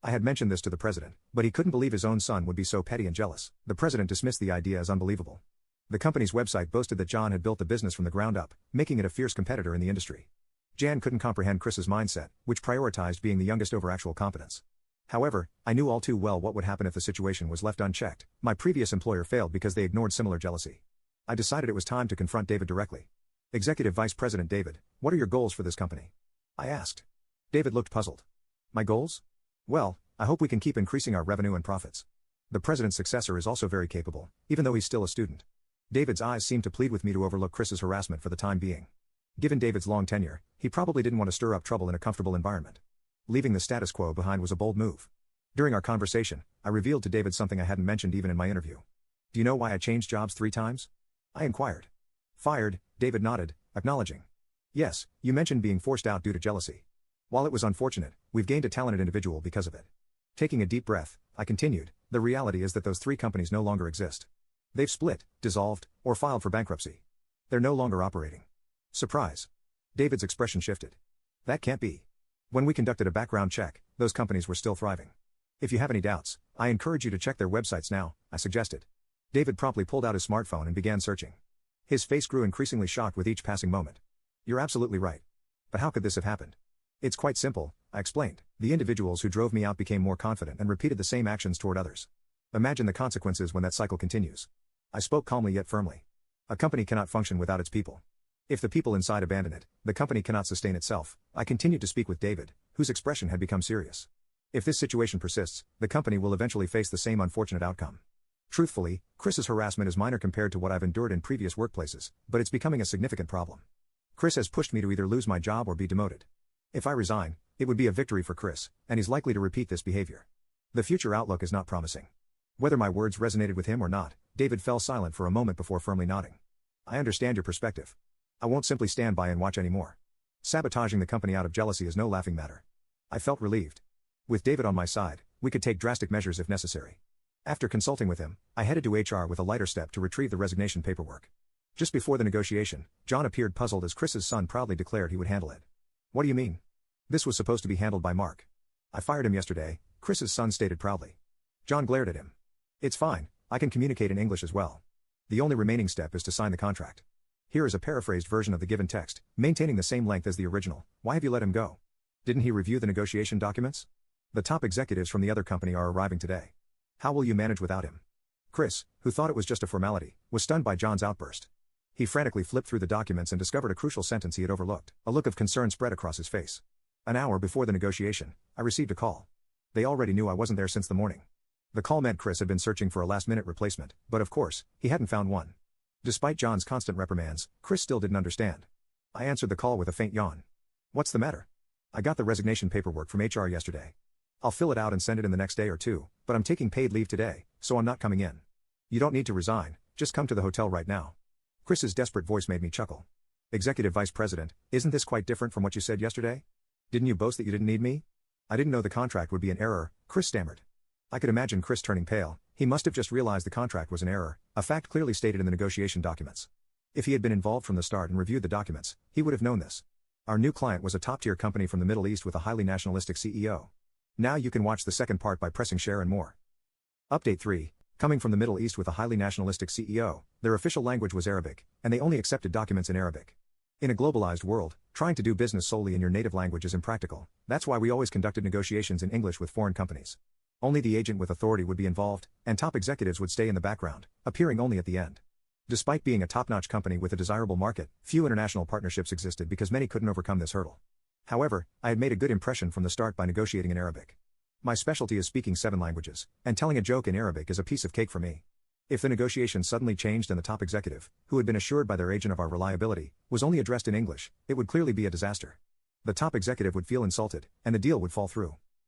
I had mentioned this to the president, but he couldn't believe his own son would be so petty and jealous. The president dismissed the idea as unbelievable. The company's website boasted that John had built the business from the ground up, making it a fierce competitor in the industry. Jan couldn't comprehend Chris's mindset, which prioritized being the youngest over actual competence. However, I knew all too well what would happen if the situation was left unchecked. My previous employer failed because they ignored similar jealousy. I decided it was time to confront David directly. Executive Vice President David, what are your goals for this company? I asked. David looked puzzled. My goals? Well, I hope we can keep increasing our revenue and profits. The president's successor is also very capable, even though he's still a student. David's eyes seemed to plead with me to overlook Chris's harassment for the time being. Given David's long tenure, he probably didn't want to stir up trouble in a comfortable environment. Leaving the status quo behind was a bold move. During our conversation, I revealed to David something I hadn't mentioned even in my interview. Do you know why I changed jobs 3 times? I inquired. Fired, David nodded, acknowledging. Yes, you mentioned being forced out due to jealousy. While it was unfortunate, we've gained a talented individual because of it. Taking a deep breath, I continued, the reality is that those 3 companies no longer exist. They've split, dissolved, or filed for bankruptcy. They're no longer operating. Surprise. David's expression shifted. That can't be. When we conducted a background check, those companies were still thriving. If you have any doubts, I encourage you to check their websites now, I suggested. David promptly pulled out his smartphone and began searching. His face grew increasingly shocked with each passing moment. You're absolutely right. But how could this have happened? It's quite simple, I explained. The individuals who drove me out became more confident and repeated the same actions toward others. Imagine the consequences when that cycle continues. I spoke calmly yet firmly. A company cannot function without its people. If the people inside abandon it, the company cannot sustain itself. I continued to speak with David, whose expression had become serious. If this situation persists, the company will eventually face the same unfortunate outcome. Truthfully, Chris's harassment is minor compared to what I've endured in previous workplaces, but it's becoming a significant problem. Chris has pushed me to either lose my job or be demoted. If I resign, it would be a victory for Chris, and he's likely to repeat this behavior. The future outlook is not promising. Whether my words resonated with him or not, David fell silent for a moment before firmly nodding. I understand your perspective. I won't simply stand by and watch anymore. Sabotaging the company out of jealousy is no laughing matter. I felt relieved. With David on my side, we could take drastic measures if necessary. After consulting with him, I headed to HR with a lighter step to retrieve the resignation paperwork. Just before the negotiation, John appeared puzzled as Chris's son proudly declared he would handle it. What do you mean? This was supposed to be handled by Mark. I fired him yesterday, Chris's son stated proudly. John glared at him. It's fine, I can communicate in English as well. The only remaining step is to sign the contract. Here is a paraphrased version of the given text, maintaining the same length as the original. Why have you let him go? Didn't he review the negotiation documents? The top executives from the other company are arriving today. How will you manage without him? Chris, who thought it was just a formality, was stunned by John's outburst. He frantically flipped through the documents and discovered a crucial sentence he had overlooked. A look of concern spread across his face. An hour before the negotiation, I received a call. They already knew I wasn't there since the morning. The call meant Chris had been searching for a last-minute replacement, but of course, he hadn't found one. Despite John's constant reprimands, Chris still didn't understand. I answered the call with a faint yawn. What's the matter? I got the resignation paperwork from HR yesterday. I'll fill it out and send it in the next day or 2, but I'm taking paid leave today, so I'm not coming in. You don't need to resign, just come to the hotel right now. Chris's desperate voice made me chuckle. Executive Vice President, isn't this quite different from what you said yesterday? Didn't you boast that you didn't need me? I didn't know the contract would be an error, Chris stammered. I could imagine Chris turning pale. He must have just realized the contract was an error, a fact clearly stated in the negotiation documents. If he had been involved from the start and reviewed the documents, he would have known this. Our new client was a top-tier company from the Middle East with a highly nationalistic CEO. Now you can watch the second part by pressing share and more. Update 3. Coming from the Middle East with a highly nationalistic CEO, their official language was Arabic, and they only accepted documents in Arabic. In a globalized world, trying to do business solely in your native language is impractical. That's why we always conducted negotiations in English with foreign companies. Only the agent with authority would be involved, and top executives would stay in the background, appearing only at the end. Despite being a top-notch company with a desirable market, few international partnerships existed because many couldn't overcome this hurdle. However, I had made a good impression from the start by negotiating in Arabic. My specialty is speaking 7 languages, and telling a joke in Arabic is a piece of cake for me. If the negotiation suddenly changed and the top executive, who had been assured by their agent of our reliability, was only addressed in English, it would clearly be a disaster. The top executive would feel insulted, and the deal would fall through.